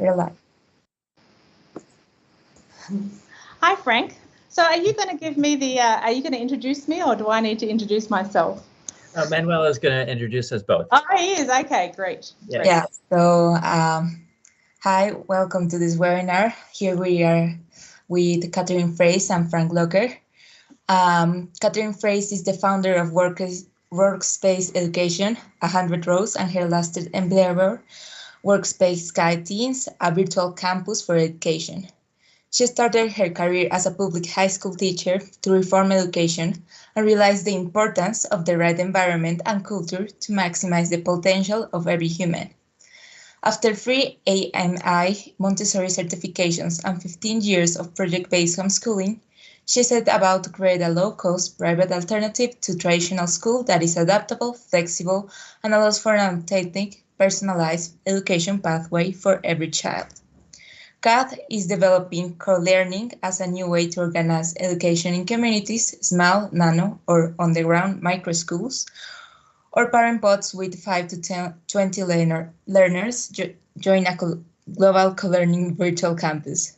We're live. Hi, Frank. So are you going to give me the, are you going to introduce me, or do I need to introduce myself? Manuel is going to introduce us both. Oh, he is. Okay, great. Yeah. So, hi, welcome to this webinar. Here we are with Catherine Fraise and Frank Locker. Catherine Fraise is the founder of Workspace Education, 100 Rows, and her latest endeavor, Workspace Guide Teens, a virtual campus for education. She started her career as a public high school teacher to reform education and realized the importance of the right environment and culture to maximize the potential of every human. After 3 AMI Montessori certifications and 15 years of project-based homeschooling, she set about to create a low-cost private alternative to traditional school that is adaptable, flexible, and allows for an authentic, personalized education pathway for every child. CAD is developing co-learning as a new way to organize education in communities, small, nano, or on-the-ground micro-schools, or parent pods with 5 to 20 learners join a global co-learning virtual campus.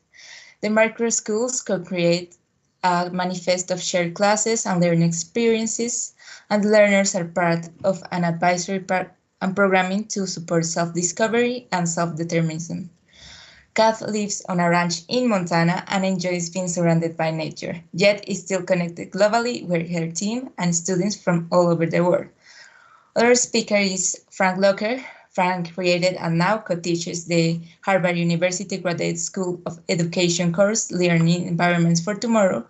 The micro-schools co-create a manifest of shared classes and learning experiences, and the learners are part of an advisory and programming to support self-discovery and self-determinism. Kath lives on a ranch in Montana and enjoys being surrounded by nature, yet is still connected globally with her team and students from all over the world. Other speaker is Frank Locker. Frank created and now co-teaches the Harvard University Graduate School of Education course, Learning Environments for Tomorrow.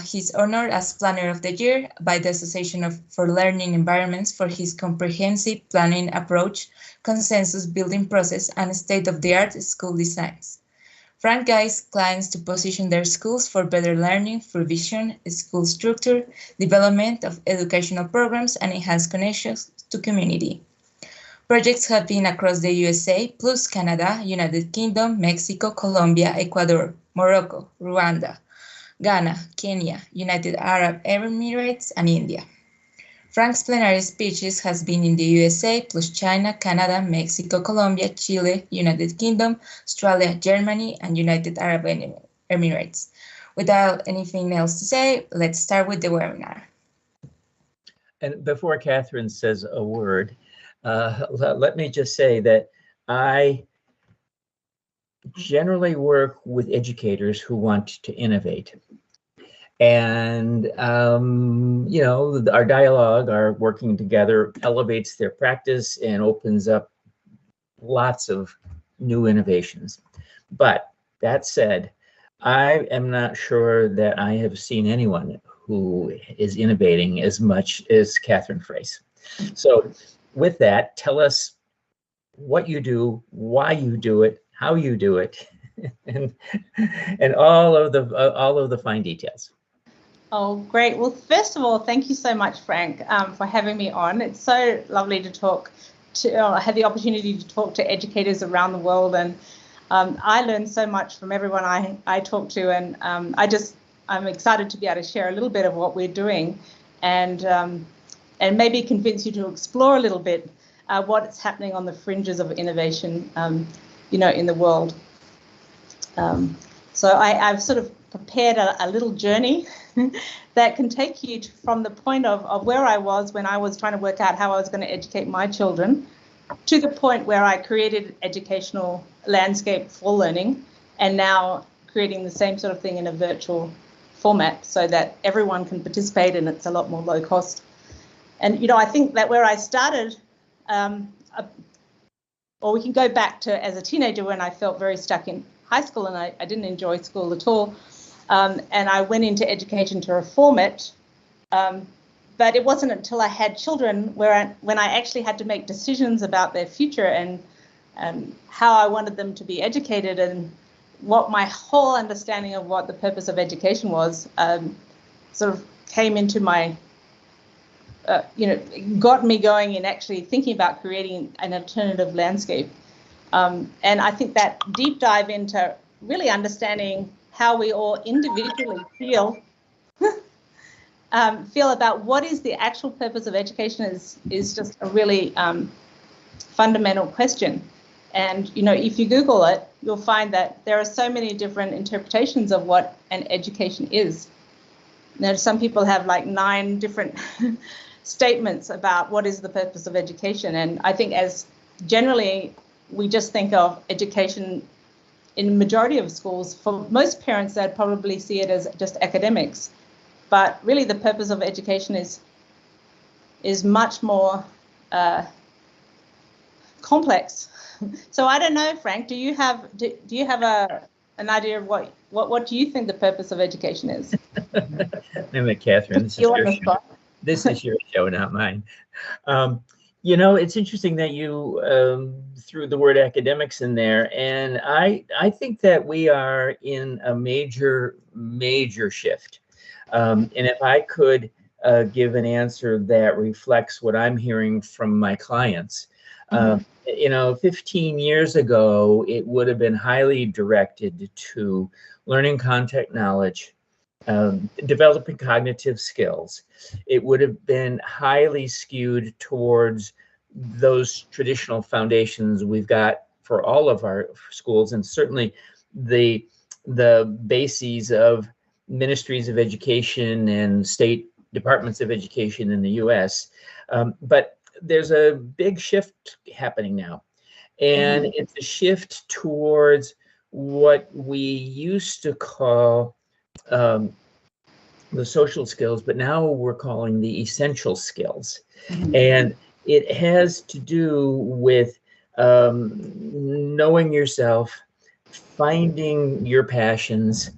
He's honored as Planner of the Year by the Association for Learning Environments for his comprehensive planning approach, consensus building process, and state-of-the-art school designs. Frank guides clients to position their schools for better learning through vision, school structure, development of educational programs, and enhanced connections to community. Projects have been across the USA, plus Canada, United Kingdom, Mexico, Colombia, Ecuador, Morocco, Rwanda, Ghana, Kenya, United Arab Emirates, and India. Frank's plenary speeches has been in the USA, plus China, Canada, Mexico, Colombia, Chile, United Kingdom, Australia, Germany, and United Arab Emirates. Without anything else to say, let's start with the webinar. And before Catherine says a word, let me just say that I generally work with educators who want to innovate. And, you know, our dialogue, our working together elevates their practice and opens up lots of new innovations. But that said, I am not sure that I have seen anyone who is innovating as much as Catherine Fraise. So with that, tell us what you do, why you do it, how you do it, and all of the fine details. Oh, great. Well, first of all, thank you so much, Frank, for having me on. It's so lovely to talk to, have the opportunity to talk to educators around the world. And I learn so much from everyone I talk to. And I'm excited to be able to share a little bit of what we're doing and maybe convince you to explore a little bit what's happening on the fringes of innovation, you know, in the world. So I've sort of prepared a little journey that can take you from the point of where I was when I was trying to work out how I was going to educate my children to the point where I created educational landscape for learning, and now creating the same sort of thing in a virtual format so that everyone can participate and it's a lot more low cost. And, you know, I think that where I started, or we can go back to as a teenager when I felt very stuck in high school and I didn't enjoy school at all. And I went into education to reform it. But it wasn't until I had children when I actually had to make decisions about their future and how I wanted them to be educated and what my whole understanding of what the purpose of education was sort of came into my, you know, got me going in actually thinking about creating an alternative landscape. And I think that deep dive into really understanding how we all individually feel about what is the actual purpose of education is just a really fundamental question. And, you know, if you Google it, you'll find that there are so many different interpretations of what an education is. Now, some people have like 9 different statements about what is the purpose of education. And I think as generally, we just think of education in the majority of schools. For most parents, they'd probably see it as just academics. But really, the purpose of education is much more complex. So I don't know, Frank, do you have an idea of what do you think the purpose of education is? Catherine, this is your show, not mine. You know, it's interesting that you threw the word academics in there, and I think that we are in a major shift. And if I could give an answer that reflects what I'm hearing from my clients, you know, 15 years ago, it would have been highly directed to learning content knowledge, developing cognitive skills. It would have been highly skewed towards those traditional foundations we've got for all of our schools, and certainly the bases of ministries of education and state departments of education in the U.S. But there's a big shift happening now, and it's a shift towards what we used to call the social skills, but now we're calling the essential skills. And it has to do with knowing yourself, finding your passions,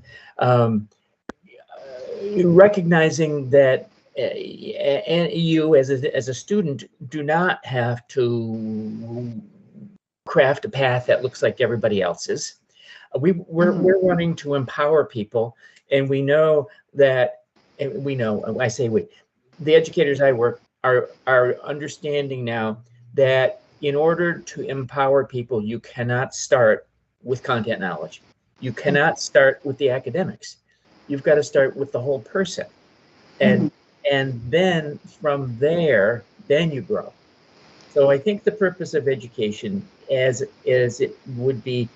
recognizing that and you as a student do not have to craft a path that looks like everybody else's. We're wanting to empower people, and we know that, I say we, the educators I work are understanding now that in order to empower people, you cannot start with content knowledge. You cannot start with the academics. You've got to start with the whole person. And then from there, then you grow. So I think the purpose of education, as it would be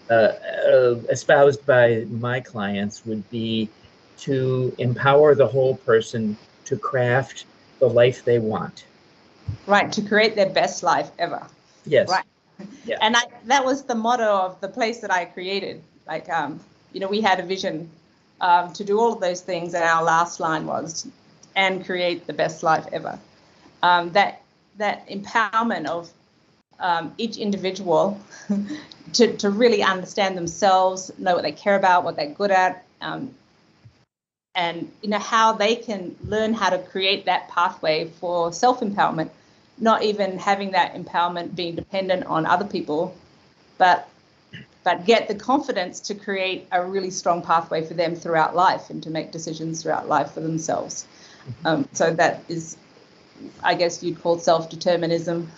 espoused by my clients, would be to empower the whole person to craft the life they want. Right, to create their best life ever. Yes. Right. Yeah. And that was the motto of the place that I created. Like, you know, we had a vision to do all of those things, and our last line was, and create the best life ever. That empowerment of each individual to really understand themselves, know what they care about, what they're good at, and you know how they can learn how to create that pathway for self-empowerment, not even having that empowerment being dependent on other people, but get the confidence to create a really strong pathway for them throughout life and to make decisions throughout life for themselves. So that is, I guess you'd call self-determinism,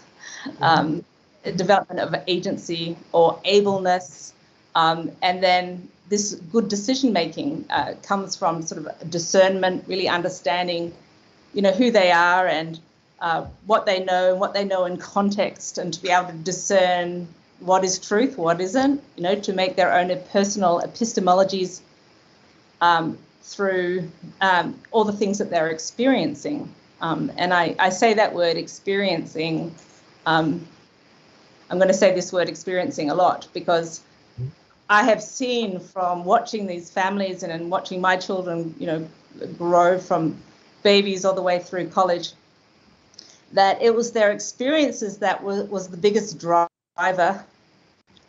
development of agency or ableness, and then this good decision-making comes from sort of discernment, really understanding, you know, who they are and what they know in context, and to be able to discern what is truth, what isn't, you know, to make their own personal epistemologies through all the things that they're experiencing. And I say that word experiencing, I'm going to say this word experiencing a lot, because I have seen from watching these families and watching my children, you know, grow from babies all the way through college, that it was their experiences that was the biggest driver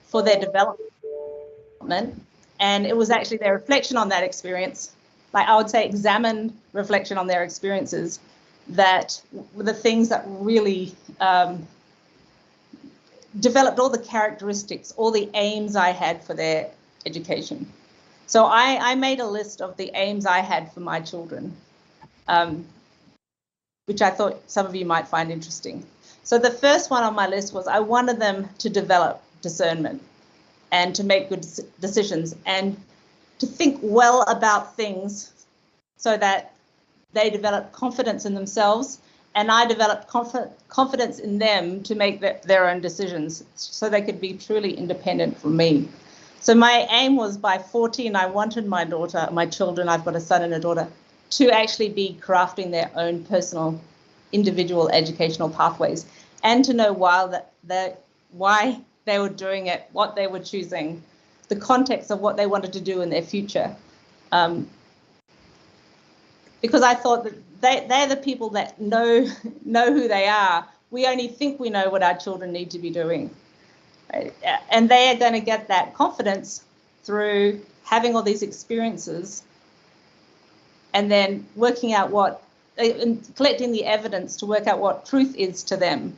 for their development. And it was actually their reflection on that experience, like I would say examined reflection on their experiences, that were the things that really developed all the characteristics, all the aims I had for their education. So I made a list of the aims I had for my children, which I thought some of you might find interesting. So the first one on my list was I wanted them to develop discernment and to make good decisions and to think well about things so that they develop confidence in themselves And I developed confidence in them to make their own decisions so they could be truly independent from me. So my aim was by 14, I wanted my children, I've got a son and a daughter, to actually be crafting their own personal, individual educational pathways, and to know why they were doing it, what they were choosing, the context of what they wanted to do in their future. Because I thought that they're the people that know who they are. We only think we know what our children need to be doing. Right? And they are going to get that confidence through having all these experiences and then working out collecting the evidence to work out what truth is to them.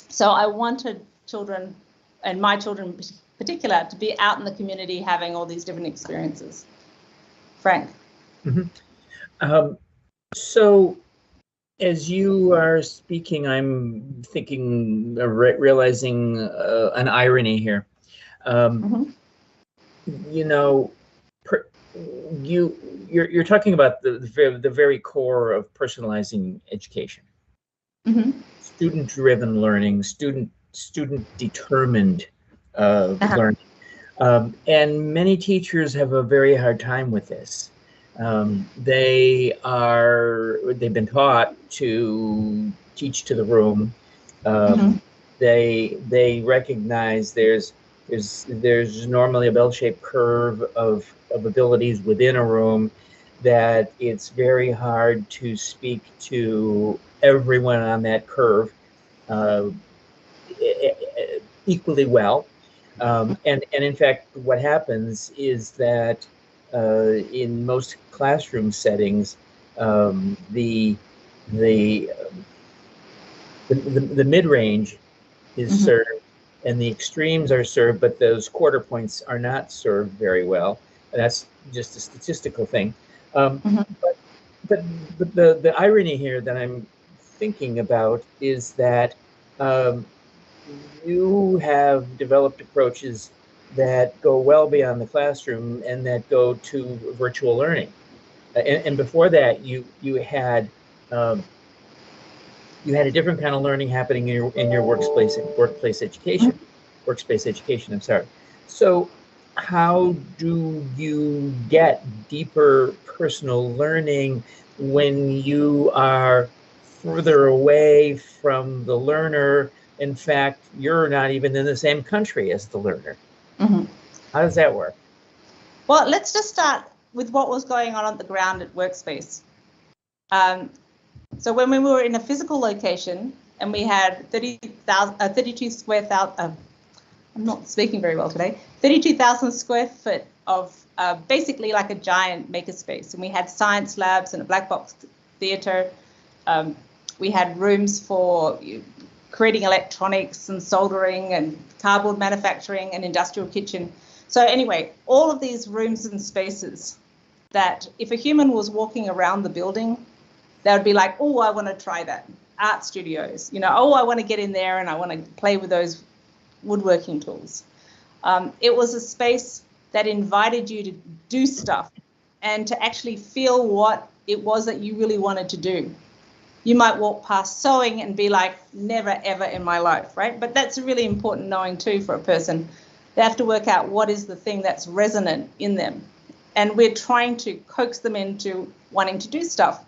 So I wanted children, and my children in particular, to be out in the community having all these different experiences. Frank. Mm-hmm. So as you are speaking, I'm thinking, realizing an irony here. You know, you're talking about the very core of personalizing education. Student-driven learning, student-determined learning. And many teachers have a very hard time with this. They've been taught to teach to the room. They recognize there's normally a bell-shaped curve of abilities within a room, that it's very hard to speak to everyone on that curve equally well. And in fact, what happens is that in most classroom settings, the mid-range is served and the extremes are served, but those quarter points are not served very well. And that's just a statistical thing. But the irony here that I'm thinking about is that you have developed approaches that go well beyond the classroom and that go to virtual learning. And before that, you had a different kind of learning happening in your workplace education. I'm sorry. So how do you get deeper personal learning when you are further away from the learner? In fact, you're not even in the same country as the learner. How does that work? Well, let's just start with what was going on the ground at Workspace. So when we were in a physical location and we had 32 square thousand, I'm not speaking very well today, 32,000 square foot of basically like a giant makerspace. And we had science labs and a black box theater. We had rooms for creating electronics and soldering and cardboard manufacturing and industrial kitchen. So anyway, all of these rooms and spaces that if a human was walking around the building, they would be like, oh, I want to try that. Art studios, oh, I want to get in there and I want to play with those woodworking tools. It was a space that invited you to do stuff and to actually feel what it was that you really wanted to do. You might walk past sewing and be like, never, ever in my life, right? But that's really important knowing too for a person. They have to work out what is the thing that's resonant in them. And we're trying to coax them into wanting to do stuff.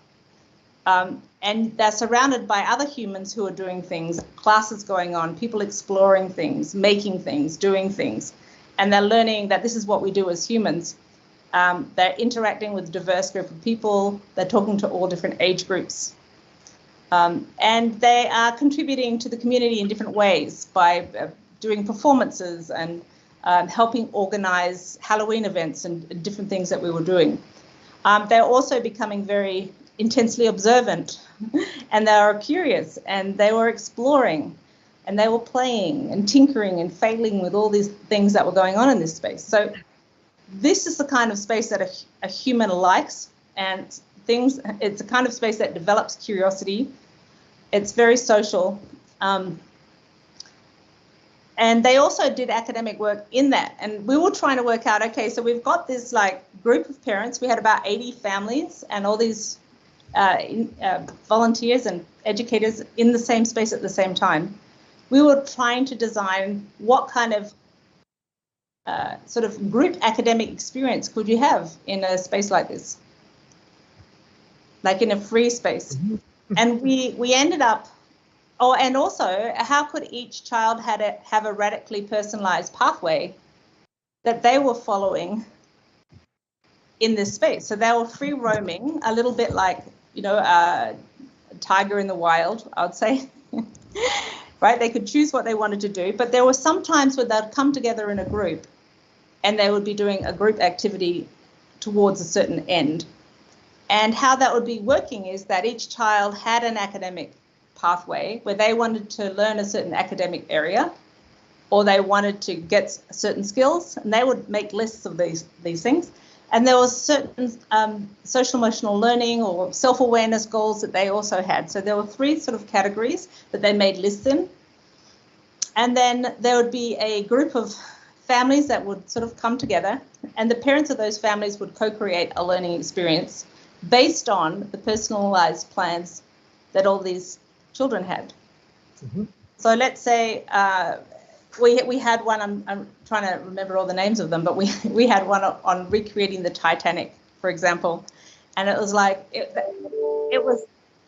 And they're surrounded by other humans who are doing things, classes going on, people exploring things, making things, doing things. And they're learning that this is what we do as humans. They're interacting with a diverse group of people. They're talking to all different age groups. And they are contributing to the community in different ways by doing performances and helping organize Halloween events and different things that we were doing. They're also becoming very intensely observant, and they are curious, and they were exploring, and they were playing and tinkering and failing with all these things that were going on in this space. So this is the kind of space that a human likes, and it's a kind of space that develops curiosity. It's very social. And they also did academic work in that. And we were trying to work out, okay, so we've got this like group of parents. We had about 80 families and all these volunteers and educators in the same space at the same time, we were trying to design what kind of sort of group academic experience could you have in a space like this, like in a free space. And we ended up, and also how could each child have a radically personalized pathway that they were following in this space. So they were free roaming, a little bit like, a tiger in the wild, I would say. Right? They could choose what they wanted to do, but there were some times where they'd come together in a group and they would be doing a group activity towards a certain end. And how that would be working is that each child had an academic pathway where they wanted to learn a certain academic area, or they wanted to get certain skills, and they would make lists of these things. And there was certain social emotional learning or self-awareness goals that they also had. So there were 3 sort of categories that they made lists in. And then there would be a group of families that would sort of come together, and the parents of those families would co-create a learning experience based on the personalized plans that all these children had. So let's say we had one, I'm trying to remember all the names of them, but we had one on recreating the Titanic, for example, and it was like it was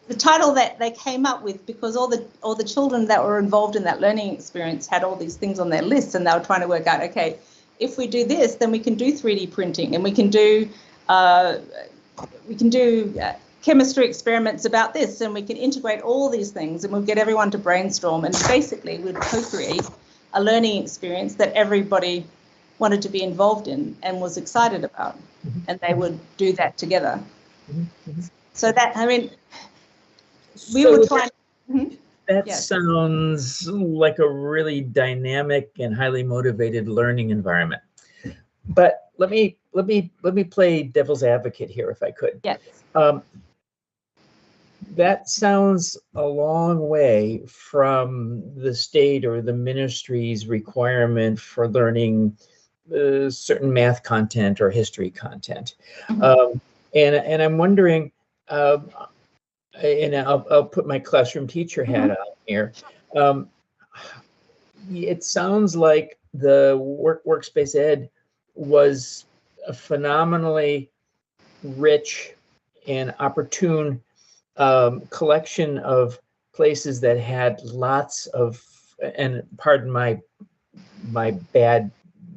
the title that they came up with because all the children that were involved in that learning experience had all these things on their list, and they were trying to work out, okay, if we do this, then we can do 3D printing, and we can do chemistry experiments about this, and we can integrate all these things, and we'll get everyone to brainstorm, and basically we'd co-create a learning experience that everybody wanted to be involved in and was excited about, and they would do that together. So that, I mean, we were trying. That sounds like a really dynamic and highly motivated learning environment. But let me play devil's advocate here, if I could. Yes. That sounds a long way from the state or the ministry's requirement for learning certain math content or history content. And I'm wondering, and I'll put my classroom teacher hat on here. It sounds like the workspace ed was a phenomenally rich and opportune collection of places that had lots of, and pardon my bad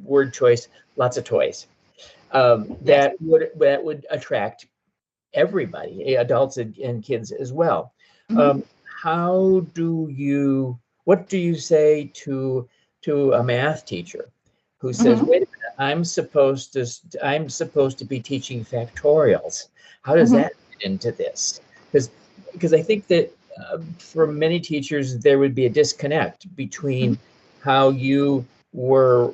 word choice, lots of toys that would attract everybody, adults and kids as well. What do you say to a math teacher who says, wait a minute, I'm supposed to be teaching factorials. How does that fit into this? Because I think that for many teachers there would be a disconnect between how you were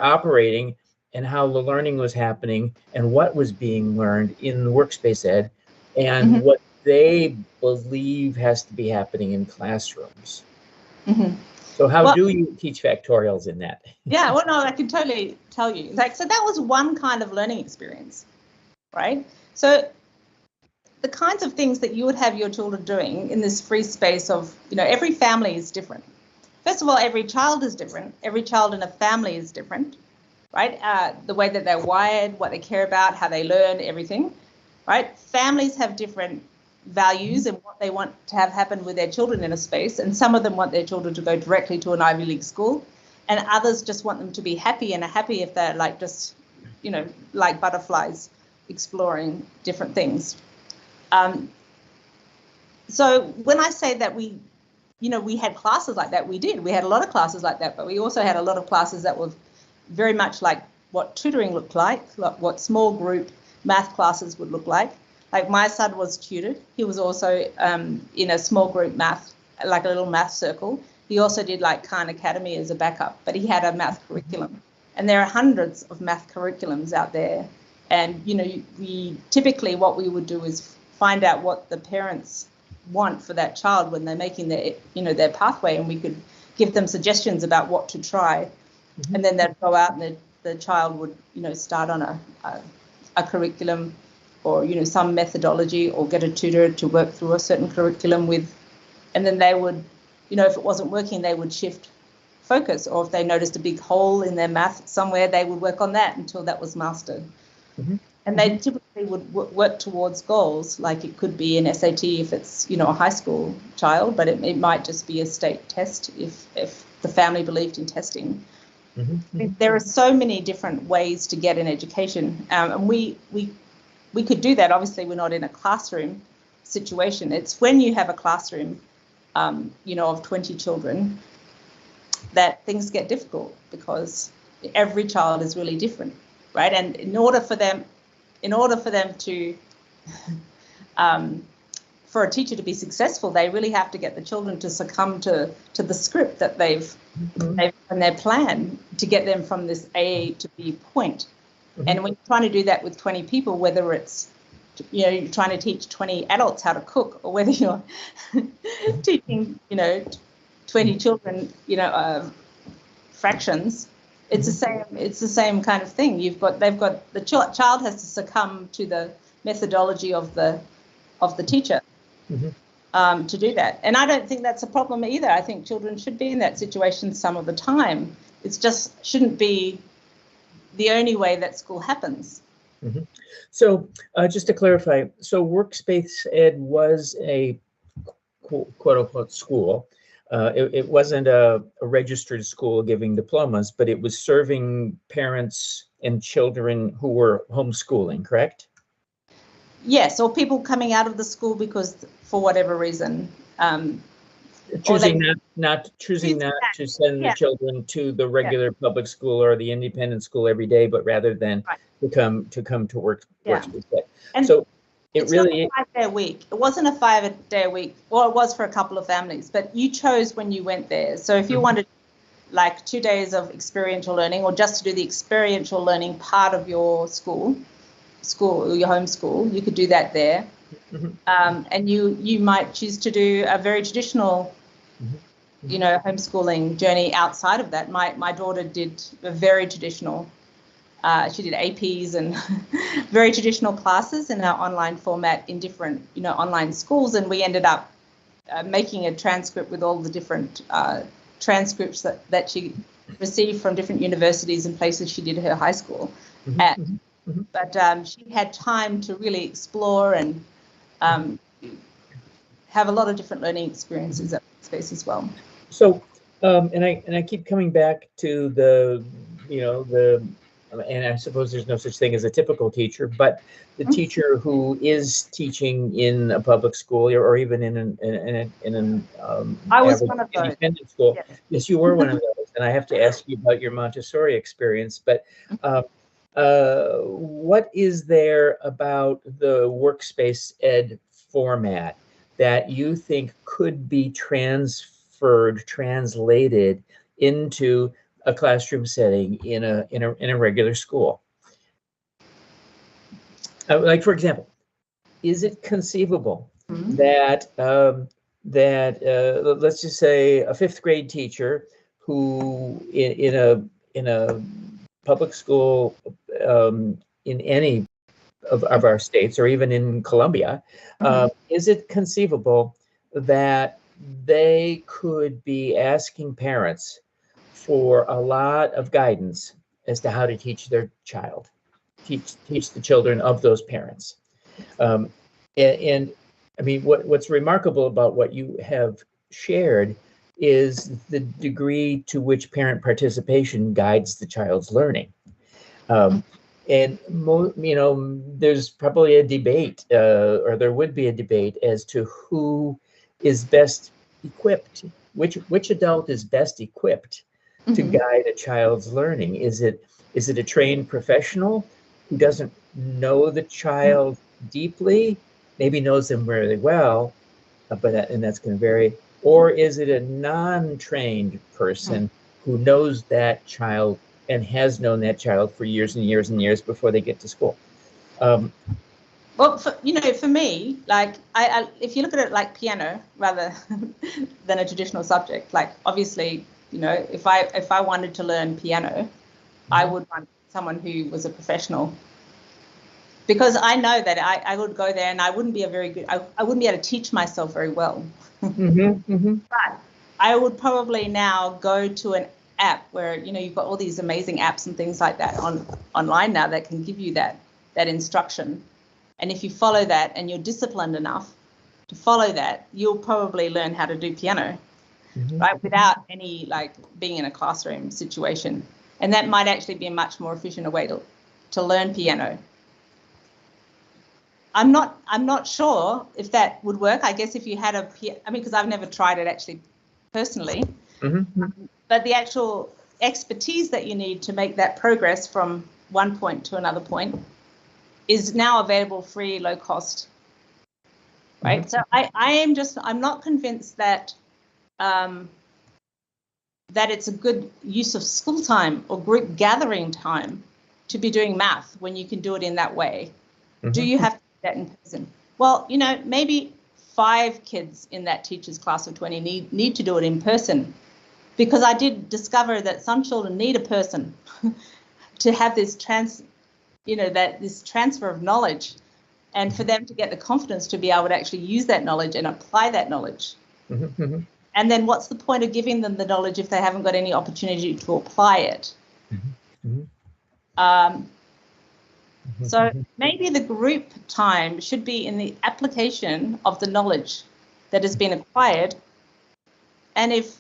operating and how the learning was happening and what was being learned in the workspace ed and what they believe has to be happening in classrooms. So how do you teach factorials in that? Yeah, well, no, I can totally tell you. So that was one kind of learning experience, right? So the kinds of things that you would have your children doing in this free space of, every family is different. First of all, every child is different. Every child in a family is different, right? The way that they're wired, what they care about, how they learn, everything, right? Families have different values and what they want to have happen with their children in a space, and some of them want their children to go directly to an Ivy League school, and others just want them to be happy and are happy if they're like just, like butterflies exploring different things. So when I say that we had classes like that, we did. We had a lot of classes like that, but we also had a lot of classes that were very much like what tutoring looked like what small group math classes would look like. Like my son was tutored. He was also in a small group math, like a little math circle. He also did like Acton Academy as a backup, but he had a math curriculum. And there are hundreds of math curriculums out there. And, we typically what we would do is find out what the parents want for that child when they're making their pathway, and we could give them suggestions about what to try. And then they'd go out and the child would, start on a curriculum or some methodology, or get a tutor to work through a certain curriculum with, and then they would, if it wasn't working, they would shift focus, or if they noticed a big hole in their math somewhere, they would work on that until that was mastered. Mm-hmm. And they typically would work towards goals, like it could be an SAT if it's a high school child, but it might just be a state test if the family believed in testing. Mm-hmm. There are so many different ways to get an education, and we could do that. Obviously, we're not in a classroom situation. It's when you have a classroom, of 20 children, that things get difficult, because every child is really different, right? And in order for them to for a teacher to be successful, they really have to get the children to succumb to the script that they've and their plan to get them from this A to B point. Mm-hmm. And when you're trying to do that with 20 people, whether it's you're trying to teach 20 adults how to cook, or whether you're teaching 20 children fractions, it's the same kind of thing. They've got the child has to succumb to the methodology of the teacher. Mm-hmm. To do that. And I don't think that's a problem either. I think children should be in that situation some of the time. It's just shouldn't be the only way that school happens. Mm-hmm. So just to clarify, so Workspace Ed was a quote unquote school. It wasn't a registered school giving diplomas, but it was serving parents and children who were homeschooling, correct? Yes, or people coming out of the school because, for whatever reason, choosing not to send the children to the regular public school or the independent school every day, but rather than to come to work. And so it's really not a 5 day a week. It wasn't a 5 day a week. Well, it was for a couple of families, but you chose when you went there. So if you wanted like 2 days of experiential learning, or just to do the experiential learning part of your school, your home school, you could do that there. Mm-hmm. And you might choose to do a very traditional, homeschooling journey outside of that. My daughter did a very traditional, she did APs and very traditional classes in our online format in different, online schools. And we ended up making a transcript with all the different transcripts that she received from different universities and places she did her high school at. Mm-hmm. But she had time to really explore and have a lot of different learning experiences at Space as well. So, and I keep coming back to and I suppose there's no such thing as a typical teacher, but the teacher who is teaching in a public school or even in an I was one of those. Independent school. Yes, you were one of those, and I have to ask you about your Montessori experience, but. What is there about the Workspace Ed format that you think could be translated into a classroom setting in a regular school? Like, for example, is it conceivable that let's just say a 5th grade teacher who in a public school in any of our states, or even in Colombia, is it conceivable that they could be asking parents for a lot of guidance as to how to teach their child, teach the children of those parents? And I mean, what's remarkable about what you have shared is the degree to which parent participation guides the child's learning. And there's probably a debate, or there would be a debate as to who is best equipped, which adult is best equipped to guide a child's learning. Is it a trained professional who doesn't know the child deeply, maybe knows them really well, and that's going to vary, or is it a non-trained person who knows that child and has known that child for years and years and years before they get to school? Well, for me, like I if you look at it like piano rather than a traditional subject, like obviously, if I wanted to learn piano, I would want someone who was a professional, because I know that I would go there and I wouldn't be I wouldn't be able to teach myself very well. But I would probably now go to an app where, you know, you've got all these amazing apps and things like that online now that can give you that instruction. And if you follow that and you're disciplined enough to follow that, you'll probably learn how to do piano, right, without any like being in a classroom situation. And that might actually be a much more efficient way to learn piano. I'm not sure if that would work. I guess if you had because I've never tried it actually personally, but the actual expertise that you need to make that progress from one point to another point is now available free, low cost, right? So I'm not convinced that that it's a good use of school time or group gathering time to be doing math when you can do it in that way. Do you have to do that in person? Well, you know, maybe 5 kids in that teacher's class of 20 need to do it in person, because I did discover that some children need a person to have this this transfer of knowledge, and for them to get the confidence to be able to actually use that knowledge and apply that knowledge. And then what's the point of giving them the knowledge if they haven't got any opportunity to apply it? So maybe the group time should be in the application of the knowledge that has been acquired. And if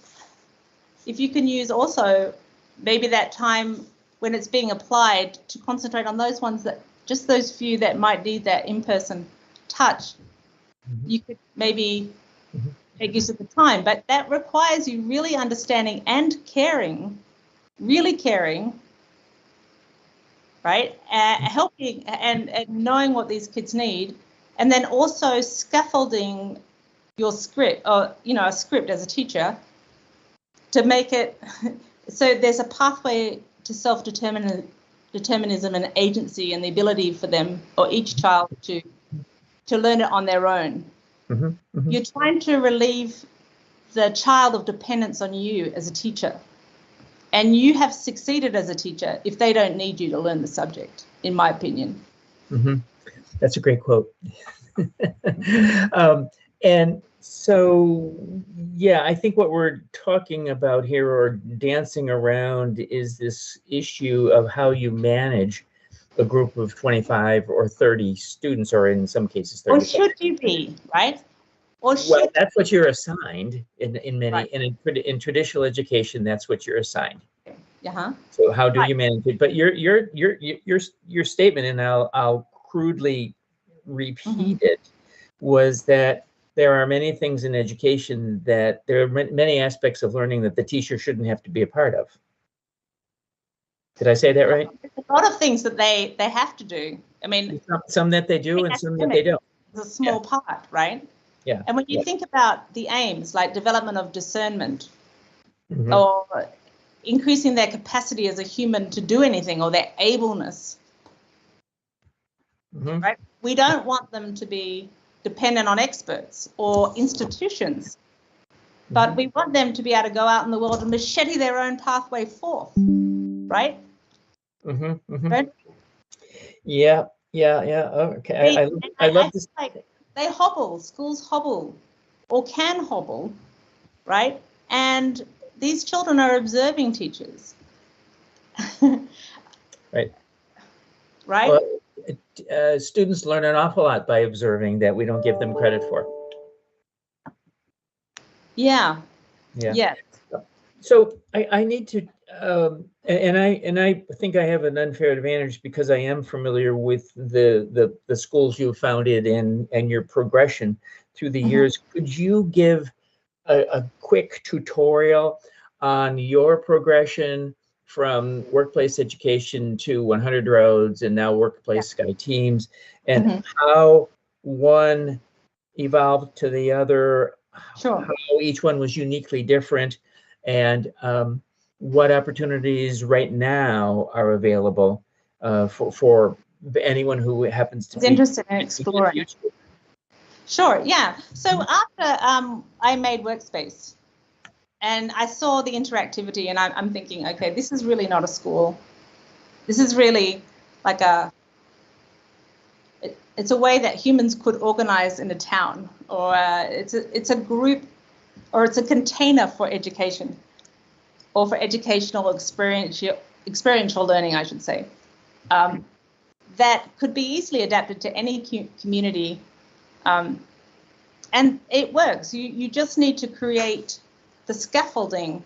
you can use also maybe that time when it's being applied to concentrate on those ones that just those few that might need that in-person touch, you could maybe make use of the time. But that requires you really understanding and caring, really caring, right? Helping and knowing what these kids need, and then also scaffolding your script, or a script as a teacher, to make it so there's a pathway to self-determinism and agency, and the ability for them or each child to learn it on their own. You're trying to relieve the child of dependence on you as a teacher. And you have succeeded as a teacher if they don't need you to learn the subject, in my opinion. That's a great quote. And so, yeah, I think what we're talking about here, or dancing around, is this issue of how you manage a group of 25 or 30 students, or in some cases 35. Or should you be, right? Or should well, that's what you're assigned in many, right. in traditional education, that's what you're assigned. So how do you manage it? But your statement, and I'll crudely repeat it, was that there are many things in education that there are many aspects of learning that the teacher shouldn't have to be a part of. Did I say that right? There's a lot of things that they have to do. I mean, some that they do and some that they don't. It's a small part, right? Yeah. And when you think about the aims, like development of discernment, or increasing their capacity as a human to do anything, or their ableness, right? We don't want them to be dependent on experts or institutions, but we want them to be able to go out in the world and machete their own pathway forth, right? Right? Yeah. Okay. I love this. Like they hobble, schools hobble, or can hobble, right? And these children are observing teachers. Right. Right? Well, students learn an awful lot by observing that we don't give them credit for. Yeah. So I need to, and I think I have an unfair advantage because I am familiar with the schools you founded and your progression through the years. Could you give a quick tutorial on your progression from workplace education to 100 Roads and now Workplace Sky Teams, and how one evolved to the other, how each one was uniquely different, and what opportunities right now are available for anyone who happens to be interested in exploring. Sure, yeah. So after I made Workspace, and I saw the interactivity, and I'm thinking, okay, this is really not a school. This is really like it's a way that humans could organize in a town, or it's a group, or it's a container for education, or for educational experiential learning, I should say, that could be easily adapted to any community, and it works. You just need to create the scaffolding.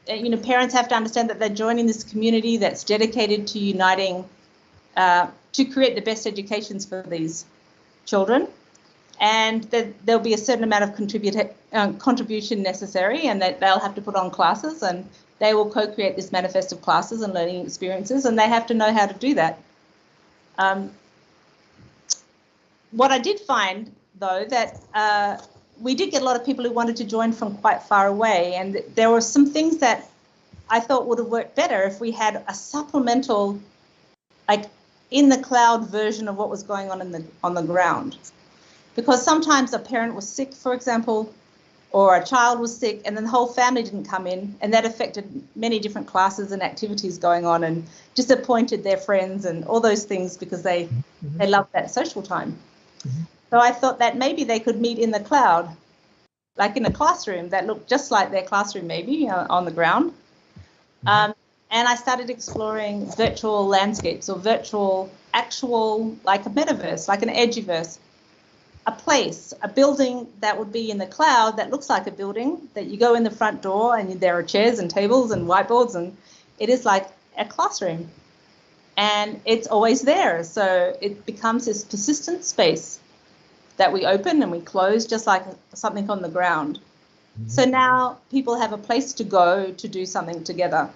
You know, parents have to understand that they're joining this community that's dedicated to uniting to create the best educations for these children, and that there'll be a certain amount of contribution necessary, and that they'll have to put on classes, and they will co-create this manifest of classes and learning experiences, and they have to know how to do that. What I did find, though, that we did get a lot of people who wanted to join from quite far away, and there were some things that I thought would have worked better if we had a supplemental, like, in the cloud version of what was going on the ground. Because sometimes a parent was sick, for example, or a child was sick, and then the whole family didn't come in, and that affected many different classes and activities going on, and disappointed their friends and all those things, because they loved that social time. So I thought that maybe they could meet in the cloud, like in a classroom that looked just like their classroom, maybe on the ground. And I started exploring virtual landscapes, or virtual, actual, like a metaverse, like an edgiverse, a place, a building that would be in the cloud that looks like a building, that you go in the front door and there are chairs and tables and whiteboards, and it is like a classroom. And it's always there. So it becomes this persistent space that we open and we close, just like something on the ground. So now people have a place to go to do something together.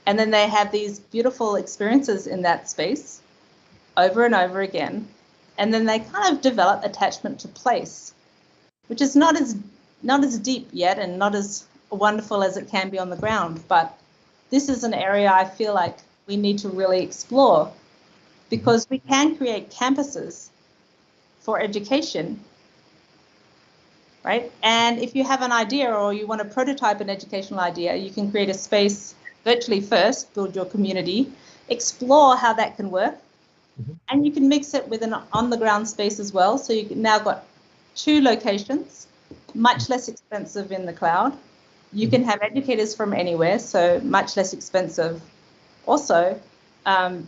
And then they have these beautiful experiences in that space over and over again. And then they kind of develop attachment to place, which is not as deep yet and not as wonderful as it can be on the ground. But this is an area I feel like we need to really explore, because we can create campuses for education, right? And if you have an idea, or you want to prototype an educational idea, you can create a space virtually first, build your community, explore how that can work, and you can mix it with an on-the-ground space as well. So you've now got 2 locations, much less expensive in the cloud. You can have educators from anywhere, so much less expensive also,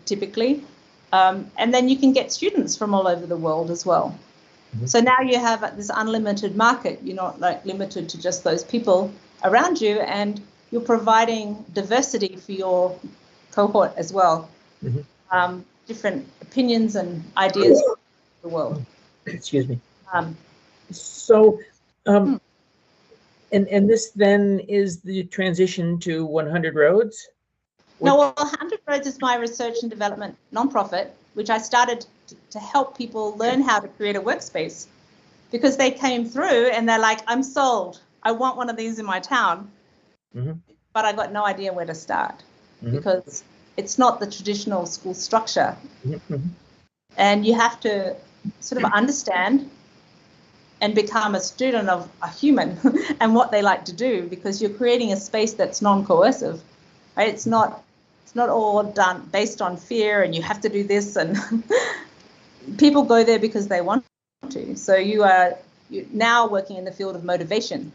typically. And then you can get students from all over the world as well. So now you have this unlimited market. You're not like limited to just those people around you, and you're providing diversity for your cohort as well. Different opinions and ideas from the world. Excuse me. And this then is the transition to 100 Roads? No, well, 100 Roads is my research and development nonprofit, which I started to help people learn how to create a workspace, because they came through and they're like, I'm sold. I want one of these in my town. But I got no idea where to start, because it's not the traditional school structure. And you have to sort of understand and become a student of a human and what they like to do, because you're creating a space that's non-coercive, right? It's not all done based on fear and you have to do this, and people go there because they want to. So you're now working in the field of motivation,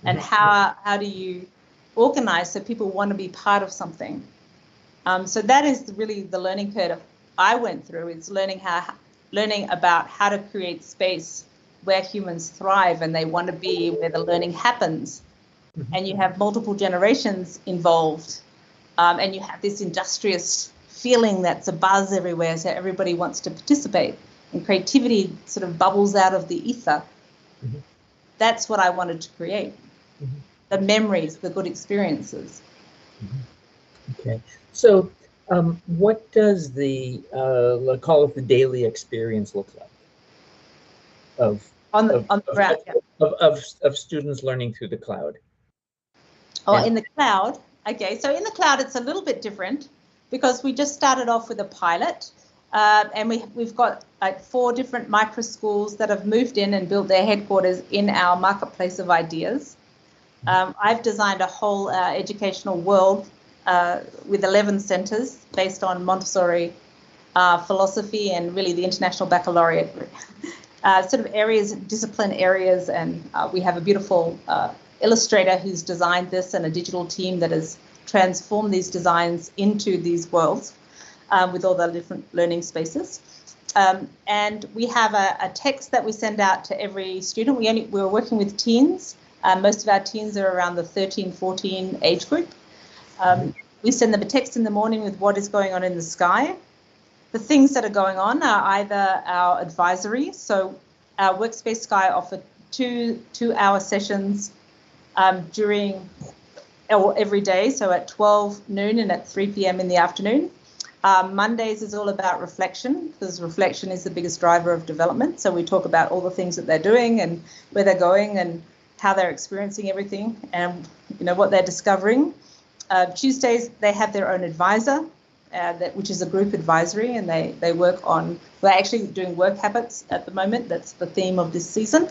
and how do you organize so people want to be part of something. So that is really the learning curve I went through. It's learning about how to create space where humans thrive and they want to be, where the learning happens. And you have multiple generations involved, and you have this industrious feeling that's a buzz everywhere, so everybody wants to participate, and creativity sort of bubbles out of the ether. That's what I wanted to create. The memories, the good experiences. Okay, so what does the let's call it the daily experience look like of students learning through the cloud? In the cloud. Okay, so in the cloud it's a little bit different, because we just started off with a pilot, and we've got like 4 different micro schools that have moved in and built their headquarters in our marketplace of ideas. I've designed a whole educational world with 11 centres based on Montessori philosophy, and really the International Baccalaureate sort of areas, discipline areas. And we have a beautiful illustrator who's designed this, and a digital team that has transformed these designs into these worlds with all the different learning spaces. And we have a text that we send out to every student. We're working with teens. Most of our teens are around the 13, 14 age group. We send them a text in the morning with what is going on in the sky. The things that are going on are either our advisory. So our Workspace Sky offer two-hour sessions during or every day. So at 12 noon and at 3 p.m. in the afternoon. Mondays is all about reflection, because reflection is the biggest driver of development. So we talk about all the things that they're doing and where they're going and how they're experiencing everything and what they're discovering. Tuesdays, they have their own advisor, which is a group advisory, and they work on, we're actually doing work habits at the moment. That's the theme of this season.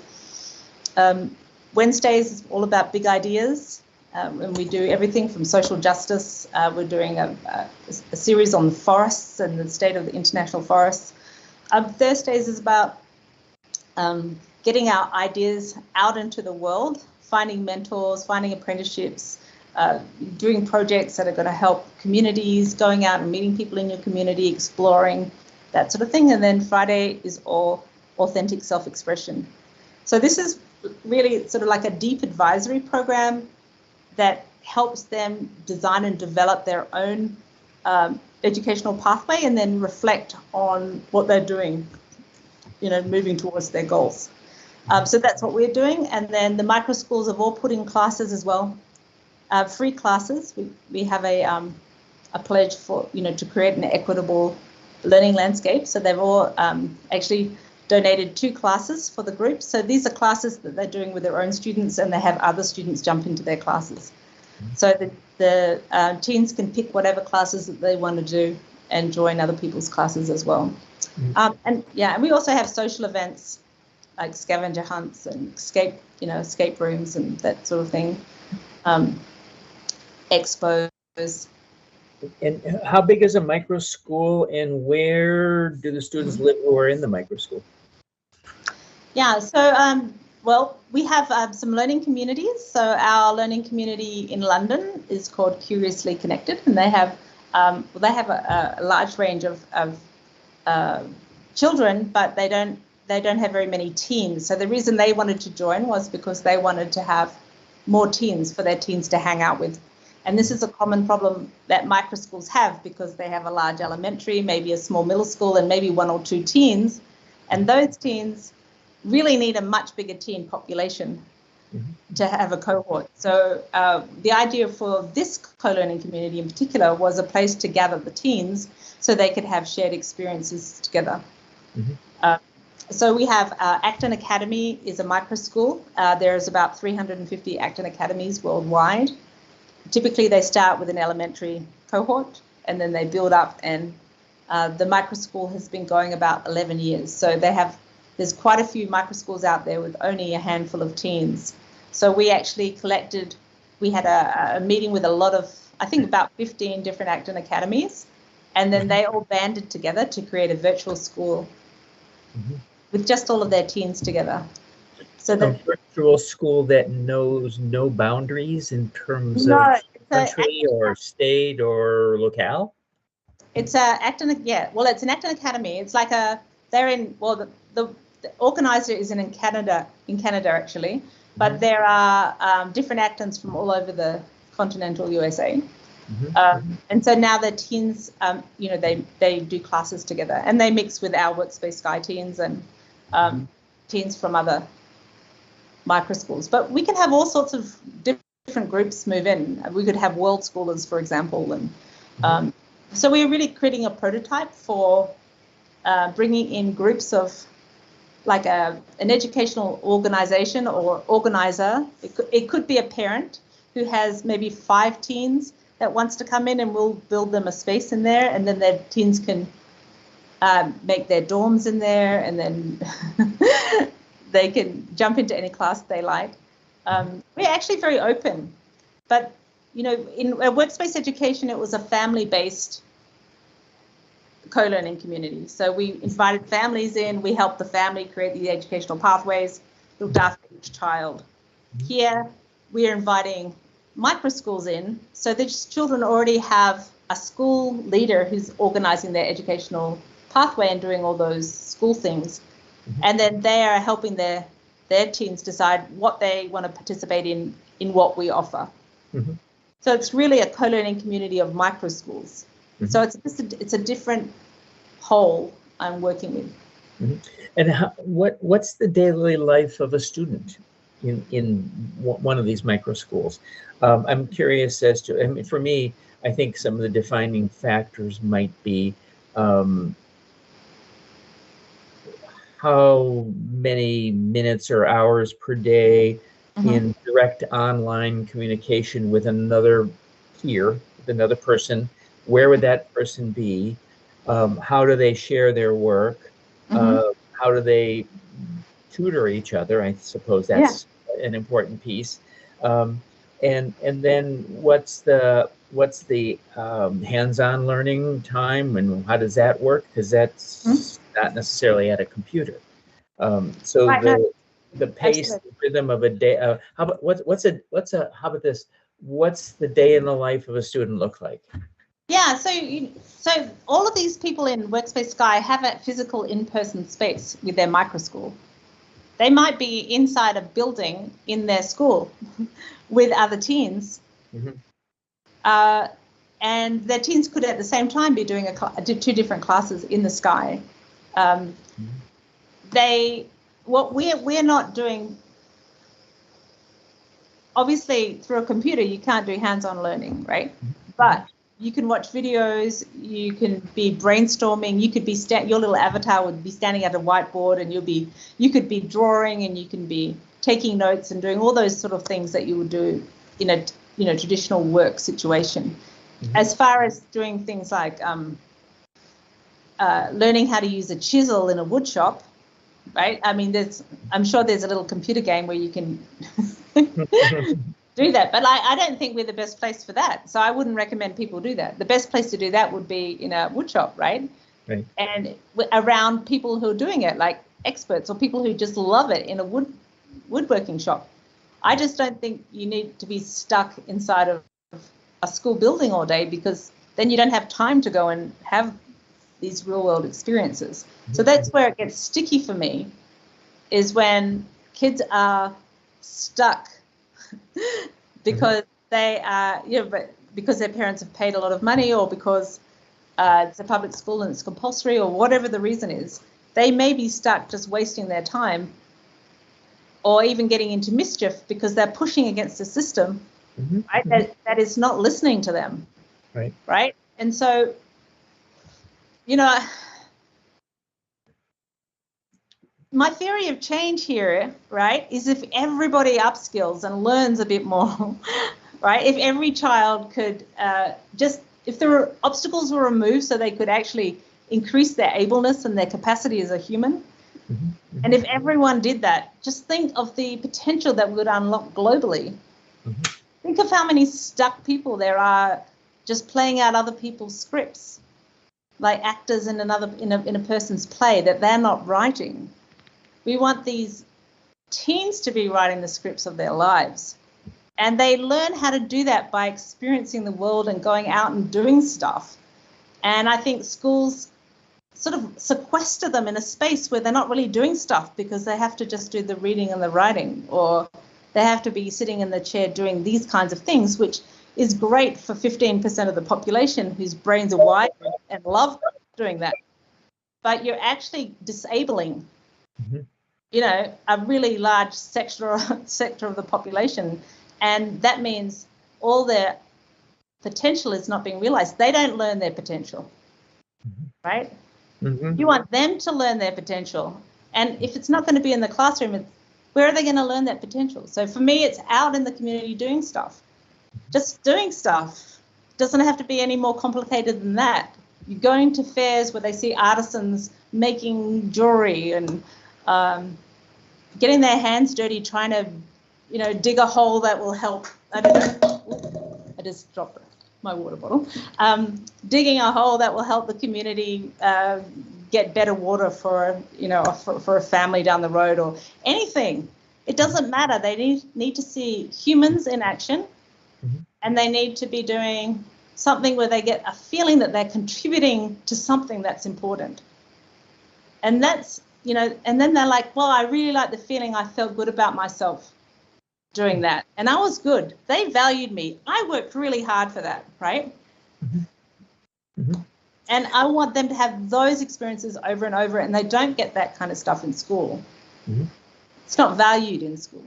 Wednesdays is all about big ideas, and we do everything from social justice. We're doing a series on forests and the state of the international forests. Thursdays is about getting our ideas out into the world, finding mentors, finding apprenticeships, doing projects that are going to help communities, going out and meeting people in your community, exploring, that sort of thing. And then Friday is all authentic self-expression. So this is really sort of like a deep advisory program that helps them design and develop their own educational pathway, and then reflect on what they're doing, moving towards their goals. So that's what we're doing. And then the micro schools have all put in classes as well. Free classes. We have a pledge for to create an equitable learning landscape. So they've all actually donated 2 classes for the group. So these are classes that they're doing with their own students, and they have other students jump into their classes. So the teens can pick whatever classes that they want to do and join other people's classes as well. And we also have social events like scavenger hunts and escape rooms and that sort of thing. Expos. And how big is a micro school, and where do the students live who are in the micro school? Yeah, so well, we have some learning communities. So our learning community in London is called Curiously Connected, and they have a large range of children, but they don't have very many teens. So the reason they wanted to join was because they wanted to have more teens for their teens to hang out with. And this is a common problem that micro schools have, because they have a large elementary, maybe a small middle school, and maybe 1 or 2 teens. And those teens really need a much bigger teen population to have a cohort. So the idea for this co-learning community in particular was a place to gather the teens so they could have shared experiences together. So we have Acton Academy is a micro school. There's about 350 Acton Academies worldwide. Typically, they start with an elementary cohort, and then they build up, and the micro school has been going about 11 years. So there's quite a few micro schools out there with only a handful of teens. So we actually we had a meeting with a lot of, I think about 15 different Acton Academies, and then they all banded together to create a virtual school with just all of their teens together. So a virtual school that knows no boundaries in terms of country or state or locale? It's Acton, yeah. Well, it's an Acton Academy. It's like the organizer is in Canada actually, but there are different Actons from all over the continental USA. And so now the teens, they do classes together, and they mix with our Workspace Sky teens and teens from other micro schools. But we can have all sorts of different groups move in. We could have world schoolers, for example, and so we're really creating a prototype for bringing in groups of like an educational organization or organizer. It could be a parent who has maybe 5 teens that wants to come in, and we'll build them a space in there, and then their teens can make their dorms in there, and then they can jump into any class they like. We're actually very open, but in workspace education, it was a family-based co-learning community. So we invited families in, we helped the family create the educational pathways, looked after each child. Here, we're inviting micro schools in, so these children already have a school leader who's organizing their educational pathway and doing all those school things. And then they are helping their teens decide what they want to participate in what we offer. So it's really a co-learning community of micro schools. So it's a different whole I'm working with. And what's the daily life of a student in one of these micro schools? I'm curious as to, I mean, for me, I think some of the defining factors might be how many minutes or hours per day in direct online communication with another peer, with another person. Where would that person be? How do they share their work? How do they tutor each other? I suppose that's an important piece. And then what's the hands-on learning time, and how does that work? Because that's not necessarily at a computer. So the pace, the rhythm of a day. How about how about this? What's the day in the life of a student look like? Yeah, so all of these people in Workspace Sky have a physical in-person space with their micro school. They might be inside a building in their school with other teens. And their teens could at the same time be doing two different classes in the Sky. What we're not doing, obviously through a computer you can't do hands-on learning, right? But you can watch videos, you can be brainstorming, you could be your little avatar would be standing at a whiteboard, and you could be drawing, and you can be taking notes and doing all those sort of things that you would do in a traditional work situation. As far as doing things like learning how to use a chisel in a wood shop, right? I mean, I'm sure there's a little computer game where you can do that, but I don't think we're the best place for that. So I wouldn't recommend people do that. The best place to do that would be in a wood shop, right? And around people who are doing it, like experts or people who just love it in a woodworking shop. I just don't think you need to be stuck inside of a school building all day, because then you don't have time to go and have these real world experiences. So that's where it gets sticky for me, is when kids are stuck because they are, because their parents have paid a lot of money, or because it's a public school and it's compulsory, or whatever the reason is. They may be stuck just wasting their time, or even getting into mischief because they're pushing against a system, right? That is not listening to them, right? And so, my theory of change here, right, is if everybody upskills and learns a bit more, right? If every child could if there were obstacles were removed so they could actually increase their ableness and their capacity as a human. And if everyone did that, just think of the potential that would unlock globally. Think of how many stuck people there are just playing out other people's scripts, like actors in a person's play that they're not writing. We want these teens to be writing the scripts of their lives. And they learn how to do that by experiencing the world and going out and doing stuff. And I think schools sort of sequester them in a space where they're not really doing stuff because they have to just do the reading and the writing, or they have to be sitting in the chair doing these kinds of things, which is great for 15% of the population whose brains are wired and love doing that. But you're actually disabling, a really large sector of the population. And that means all their potential is not being realized. They don't learn their potential, right? You want them to learn their potential. And if it's not going to be in the classroom, where are they going to learn that potential? So for me, it's out in the community doing stuff. Just doing stuff. Doesn't have to be any more complicated than that. You're going to fairs where they see artisans making jewelry and getting their hands dirty, trying to, dig a hole that will help. I don't know. I just dropped it. my water bottle, digging a hole that will help the community get better water for, for a family down the road, or anything. It doesn't matter. They need to see humans in action, and they need to be doing something where they get a feeling that they're contributing to something that's important. And that's, and then they're like, well, I really like the feeling. I felt good about myself doing that. And I was good. They valued me. I worked really hard for that, right? And I want them to have those experiences over and over, and they don't get that kind of stuff in school. It's not valued in school.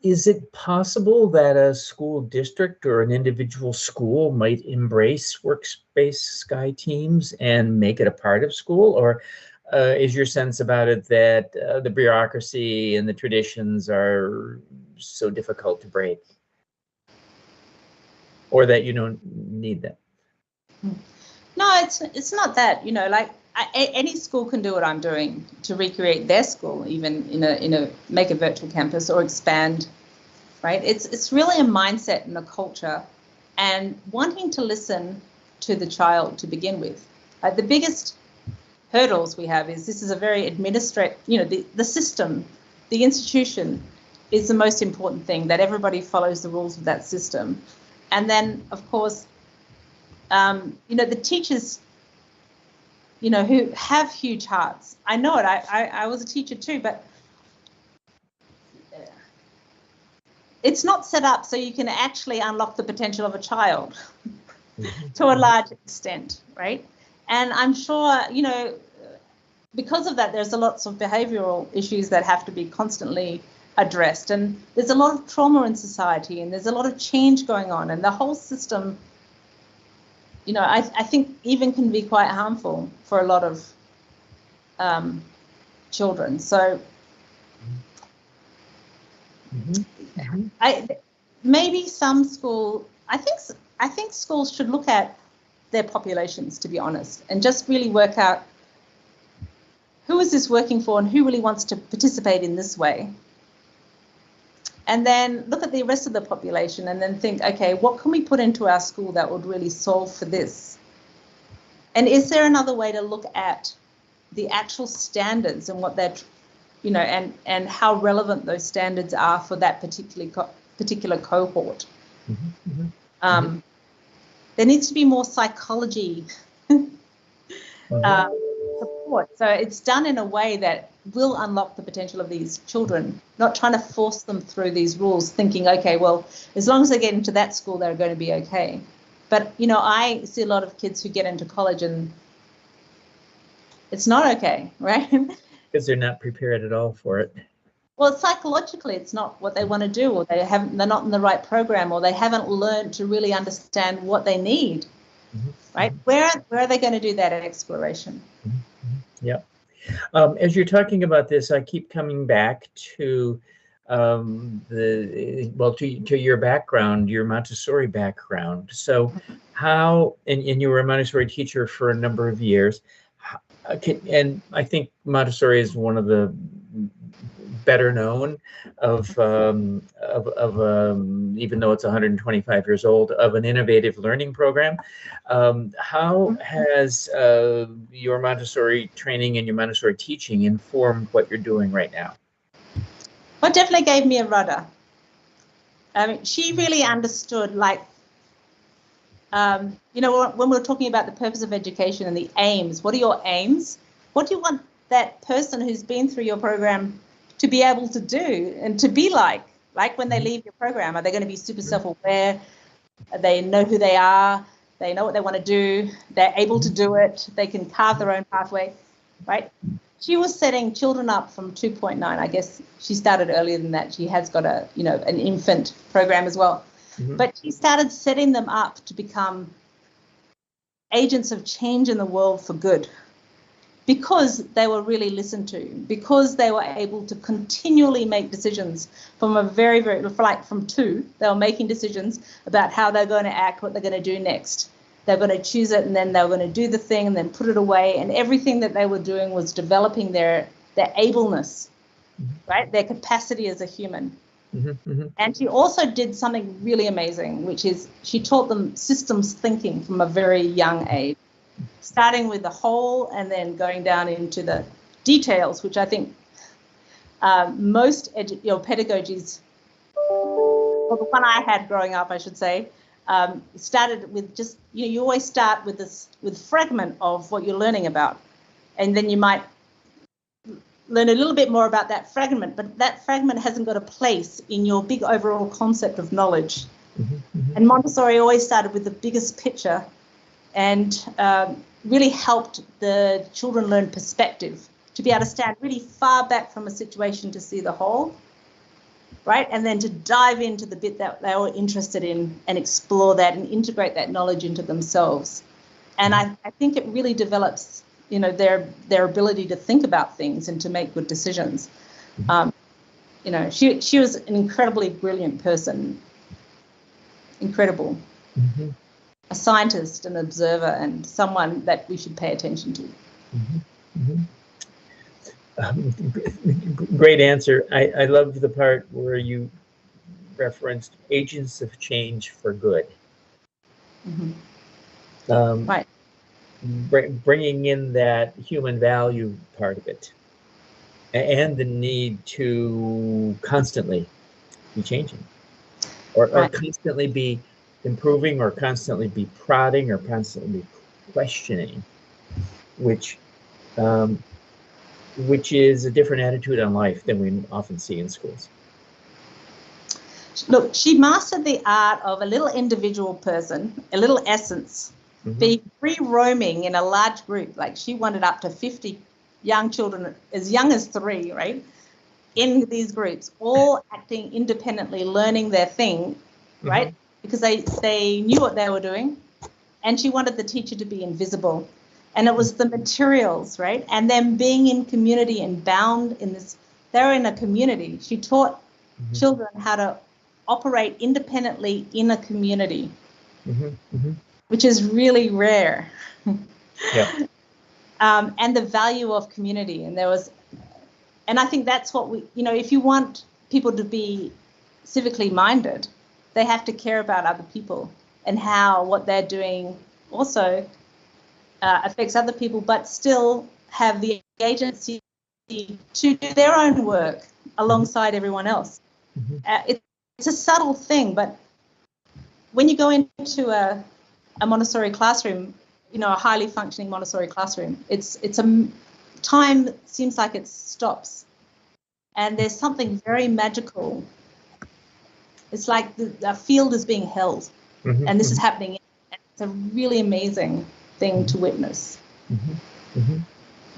Is it possible that a school district or an individual school might embrace workspace Sky teams and make it a part of school? Or is your sense about it that the bureaucracy and the traditions are so difficult to break? Or that you don't need them? No, it's not that, like any school can do what I'm doing to recreate their school, even in a make a virtual campus or expand, right? It's really a mindset and a culture, and wanting to listen to the child to begin with. The biggest hurdles we have is this is a very administrative, the system, the institution is the most important thing, that everybody follows the rules of that system. And then, of course, the teachers, who have huge hearts. I know it. I was a teacher too, but it's not set up so you can actually unlock the potential of a child to a large extent, right? And I'm sure, because of that, there's lots of behavioural issues that have to be constantly addressed. And there's a lot of trauma in society, and there's a lot of change going on, and the whole system, I think even can be quite harmful for a lot of children. So maybe some school, I think schools should look at their populations, to be honest, and just really work out who is this working for and who really wants to participate in this way. And then look at the rest of the population and then think, okay, what can we put into our school that would really solve for this? And is there another way to look at the actual standards and what they're, and how relevant those standards are for that particular cohort? There needs to be more psychology support. So it's done in a way that will unlock the potential of these children, not trying to force them through these rules, thinking, okay, well, as long as they get into that school, they're going to be okay. But, I see a lot of kids who get into college and it's not okay, right? Because they're not prepared at all for it. Well, psychologically, it's not what they want to do, or they're not in the right program, or they haven't learned to really understand what they need, right? Where are they going to do that exploration? Yeah. As you're talking about this, I keep coming back to to your background, your Montessori background. So how, and you were a Montessori teacher for a number of years, and I think Montessori is one of the better known of even though it's 125 years old, of an innovative learning program. How has your Montessori training and your Montessori teaching informed what you're doing right now? Well, it definitely gave me a rudder. She really understood, like, when we're talking about the purpose of education and the aims, what are your aims? What do you want that person who's been through your program to be able to do and to be like when they leave your program? Are they going to be super self-aware? They know who they are. They know what they want to do. They're able to do it. They can carve their own pathway, right? She was setting children up from 2.9. I guess she started earlier than that. She has got an infant program as well. But she started setting them up to become agents of change in the world for good, because they were really listened to, because they were able to continually make decisions from from 2, they were making decisions about how they're going to act, what they're going to do next. They're going to choose it, and then they were going to do the thing and then put it away. And everything that they were doing was developing their ableness, right? Their capacity as a human. And she also did something really amazing, which is she taught them systems thinking from a very young age, starting with the whole and then going down into the details, which I think most pedagogies, well, the one I had growing up, I should say, started with just, you always start with fragment of what you're learning about, and then you might learn a little bit more about that fragment, but that fragment hasn't got a place in your big overall concept of knowledge. And Montessori always started with the biggest picture and really helped the children learn perspective, to be able to stand really far back from a situation to see the whole, right? And then to dive into the bit that they were interested in and explore that and integrate that knowledge into themselves. And I think it really develops, their ability to think about things and to make good decisions. She was an incredibly brilliant person, incredible. A scientist, an observer, and someone that we should pay attention to. Great answer. I love the part where you referenced agents of change for good. Right. Bringing in that human value part of it, and the need to constantly be changing, or constantly be improving, or constantly be prodding, or constantly be questioning, which is a different attitude on life than we often see in schools. Look, she mastered the art of a little individual person, a little essence, be free roaming in a large group. Like, she wanted up to 50 young children, as young as 3, right, in these groups, all acting independently, learning their thing, right, because they knew what they were doing, and she wanted the teacher to be invisible. And it was the materials, right, and them being in community and bound in this, they're in a community. She taught children how to operate independently in a community, which is really rare. And the value of community. And I think that's what we, if you want people to be civically minded, they have to care about other people and how what they're doing also affects other people, but still have the agency to do their own work alongside everyone else. It's a subtle thing, but when you go into a Montessori classroom, a highly functioning Montessori classroom, it's a time seems like it stops, and there's something very magical. It's like the field is being held, and this is happening. It's a really amazing thing to witness.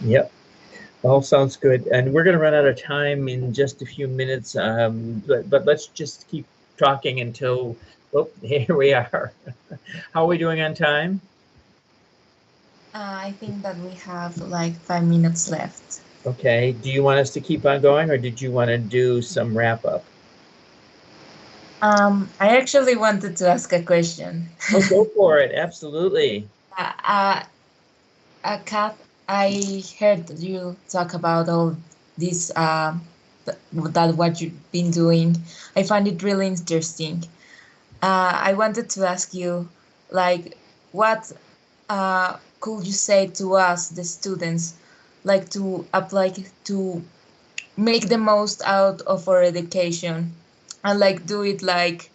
Yep. All sounds good. And we're going to run out of time in just a few minutes, but let's just keep talking until, here we are. How are we doing on time? I think that we have like 5 minutes left. Okay. Do you want us to keep on going, or did you want to do some wrap up? I actually wanted to ask a question. Oh, go for it. Absolutely. Kat, I heard you talk about all this, that what you've been doing. I find it really interesting. I wanted to ask you, like, what could you say to us, the students, like to apply to make the most out of our education, and like do it like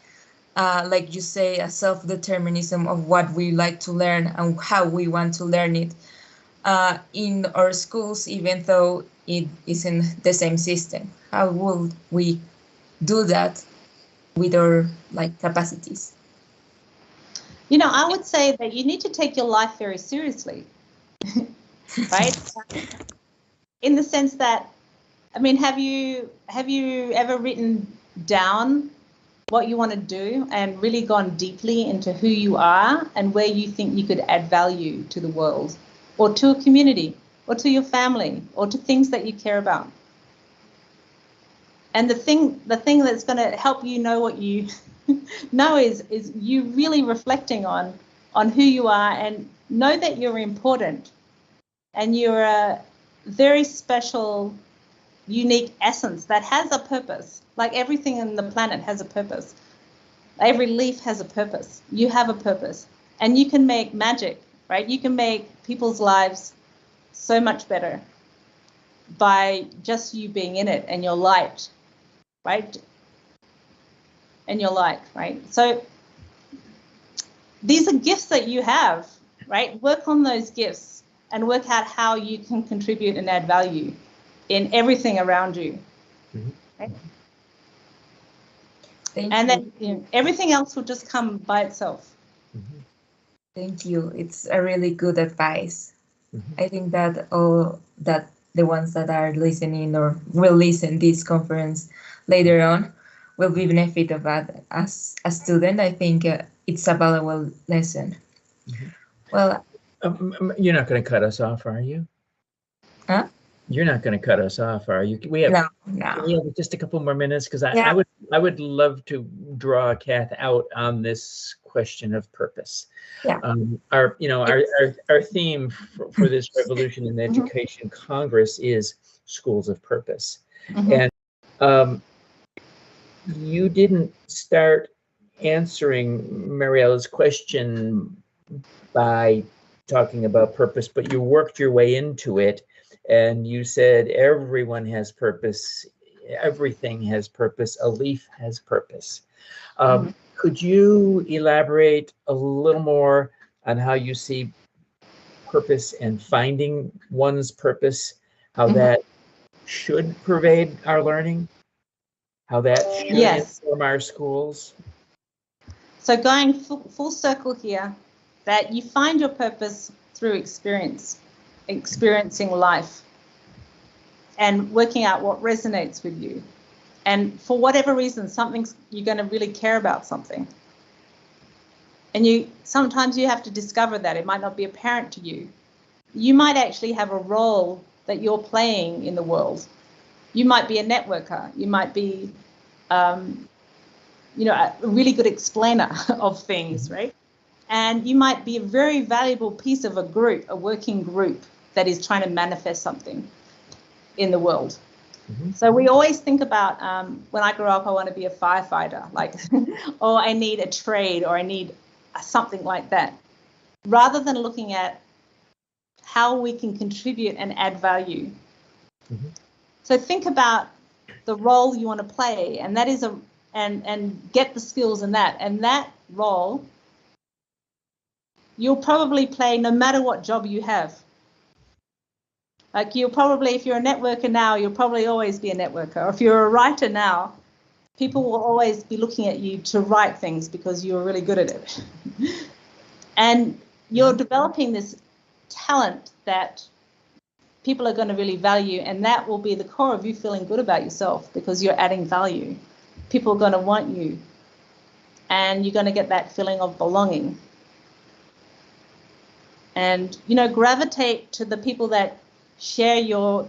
you say, a self-determinism of what we like to learn and how we want to learn it in our schools, even though it isn't the same system? How will we do that with our capacities? I would say that you need to take your life very seriously, right? In the sense that, have you ever written down what you want to do and really gone deeply into who you are and where you think you could add value to the world, or to a community, or to your family, or to things that you care about? And the thing that's going to help you know what you know is you really reflecting on who you are, and know that you're important and you're a very special, unique essence that has a purpose. Like everything in the planet has a purpose. Every leaf has a purpose. You have a purpose, and you can make magic, right? You can make people's lives so much better by just you being in it and your light, right? And your light, right? So these are gifts that you have, right? Work on those gifts and work out how you can contribute and add value in everything around you. Right? And then everything else will just come by itself. Thank you. It's a really good advice. I think that the ones that are listening or will listen this conference later on will be benefit of that. As a student, I think it's a valuable lesson. Well, you're not going to cut us off, are you? Huh? You're not going to cut us off, are you? We have, no. We have just a couple more minutes, because I would love to draw Kath out on this question of purpose. Yeah. Our theme for this Revolution in Education Congress is schools of purpose. And you didn't start answering Mariella's question by talking about purpose, but you worked your way into it. And you said everyone has purpose, everything has purpose, a leaf has purpose. Could you elaborate a little more on how you see purpose and finding one's purpose, how that should pervade our learning, how that should inform our schools? So going full circle here, that you find your purpose through experiencing life and working out what resonates with you. And for whatever reason, you're going to really care about something. And sometimes you have to discover that. It might not be apparent to you. You might actually have a role that you're playing in the world. You might be a networker. You might be, a really good explainer of things, right? And you might be a very valuable piece of a working group that is trying to manifest something in the world. So we always think about, when I grow up, I want to be a firefighter, or I need a trade, or I need something like that, rather than looking at how we can contribute and add value. So think about the role you want to play, and that is and get the skills in that. And that role you'll probably play no matter what job you have. Like you'll probably, if you're a networker now, you'll probably always be a networker. Or if you're a writer now, people will always be looking at you to write things because you're really good at it. And you're developing this talent that people are going to really value, and that will be the core of you feeling good about yourself because you're adding value. People are going to want you, and you're going to get that feeling of belonging. And, gravitate to the people that share your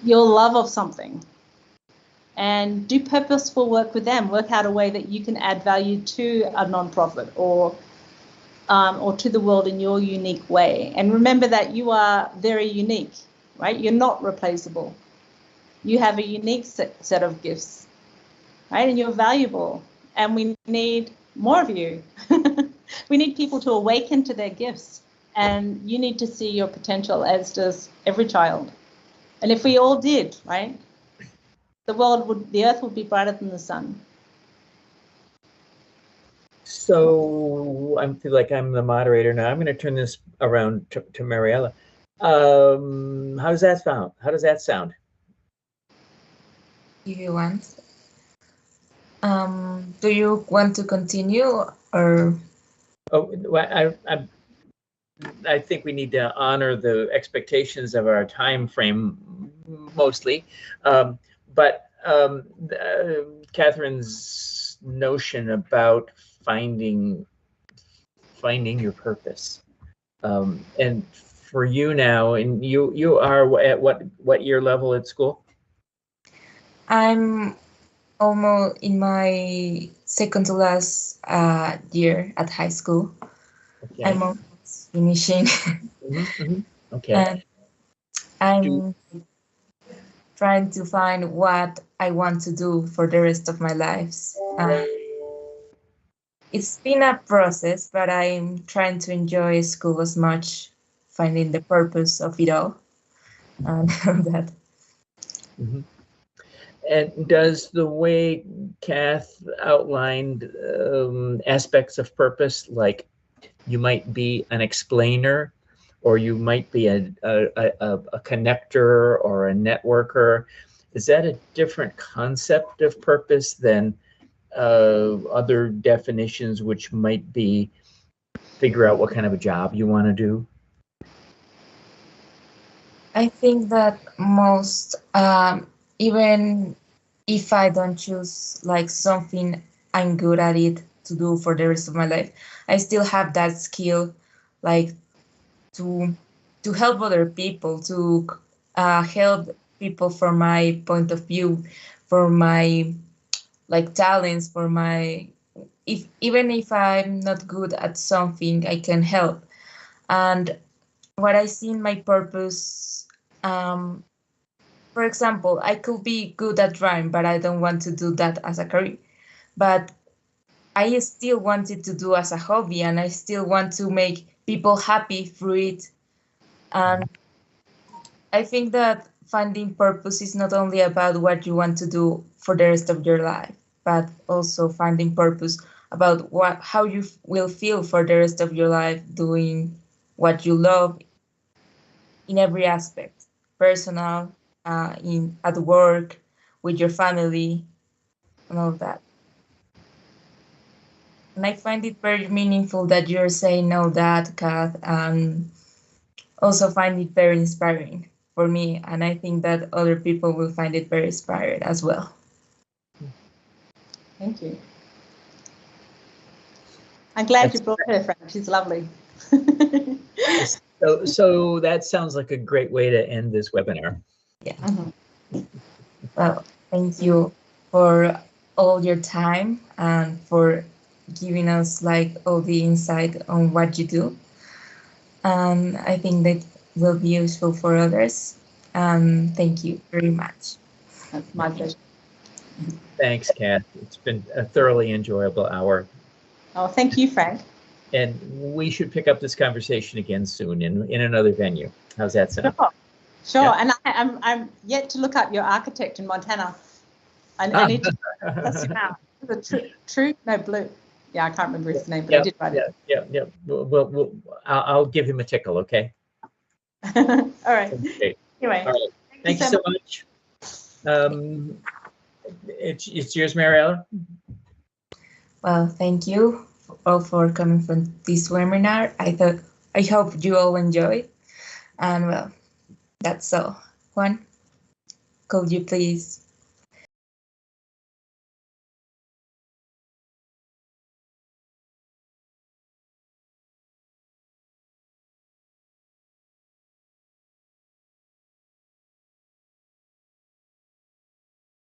love of something, and do purposeful work with them. Work out a way that you can add value to a nonprofit or to the world in your unique way. And remember that you are very unique, right? You're not replaceable. You have a unique set of gifts, right? And you're valuable, and we need more of you. We need people to awaken to their gifts, and you need to see your potential, as does every child. And if we all did, right, the earth would be brighter than the sun. So I feel like I'm the moderator now. I'm going to turn this around to Mariella. How does that sound? How does that sound? If you want. Do you want to continue or? Oh, well, I think we need to honor the expectations of our time frame mostly, but Catherine's notion about finding your purpose, and for you now, and you are at what year level at school? I'm almost in my second to last year at high school. Okay. I'm almost finishing. Okay. And trying to find what I want to do for the rest of my lives. It's been a process, but I'm trying to enjoy school as much, finding the purpose of it all. And that. Mm-hmm. And does the way Kath outlined aspects of purpose, like you might be an explainer, or you might be a connector or a networker, is that a different concept of purpose than other definitions, which might be figure out what kind of a job you want to do? I think that most, even if I don't choose like something I'm good at it to do for the rest of my life, I still have that skill, like to help other people, to help people from my point of view, for my like talents, for my even if I'm not good at something, I can help. And what I see in my purpose, for example, I could be good at drawing, but I don't want to do that as a career. But I still want it to do as a hobby, and I still want to make people happy through it. And I think that finding purpose is not only about what you want to do for the rest of your life, but also finding purpose about how you will feel for the rest of your life doing what you love in every aspect, personal, at work, with your family, and all that. And I find it very meaningful that you're saying all that, Kath, and also find it very inspiring for me. And I think that other people will find it very inspiring as well. Thank you. I'm glad you brought her, Frank. She's lovely. So that sounds like a great way to end this webinar. Yeah. Well, thank you for all your time and for giving us like all the insight on what you do. I think that will be useful for others. Thank you very much. That's my pleasure. Thanks, Kath. It's been a thoroughly enjoyable hour. Oh, thank you, Frank. And we should pick up this conversation again soon in another venue. How's that sound? Sure. Yeah. And I'm yet to look up your architect in Montana. I need to test him out. Blue. Yeah, I can't remember his name, but I did write it. Yeah. I'll give him a tickle, okay? All right. Okay. Anyway. All right. Thank you so much. It's yours, Mariella. Well, thank you all for coming from this webinar. I hope you all enjoyed. And well, that's all. Juan, could you please